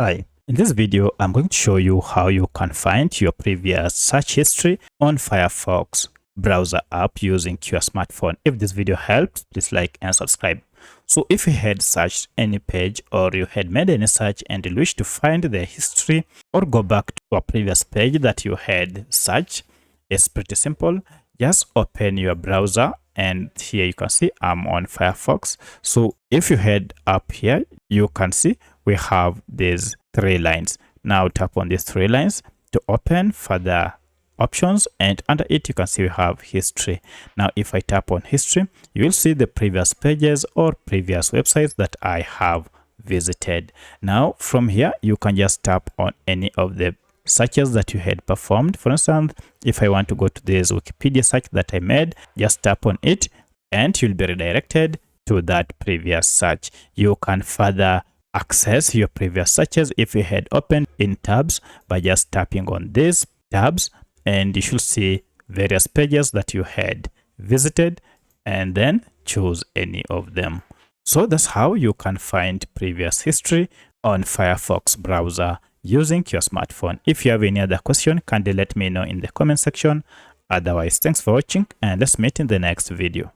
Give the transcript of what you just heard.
Hi, in this video, I'm going to show you how you can find your previous search history on Firefox browser app using your smartphone. If this video helped, please like and subscribe. So if you had searched any page or you had made any search and you wish to find the history or go back to a previous page that you had searched, it's pretty simple. Just open your browser and here you can see I'm on Firefox. So if you head up here, you can see we have these three lines. Now tap on these three lines to open further options, and under it you can see we have history. Now if I tap on history, you will see the previous pages or previous websites that I have visited. Now from here you can just tap on any of the searches that you had performed. For instance, if I want to go to this Wikipedia search that I made, just tap on it and you'll be redirected to that previous search. You can further access your previous searches if you had opened in tabs by just tapping on these tabs, and you should see various pages that you had visited and then choose any of them. So that's how you can find previous history on Firefox browser using your smartphone. If you have any other question, kindly let me know in the comment section. Otherwise, thanks for watching and let's meet in the next video.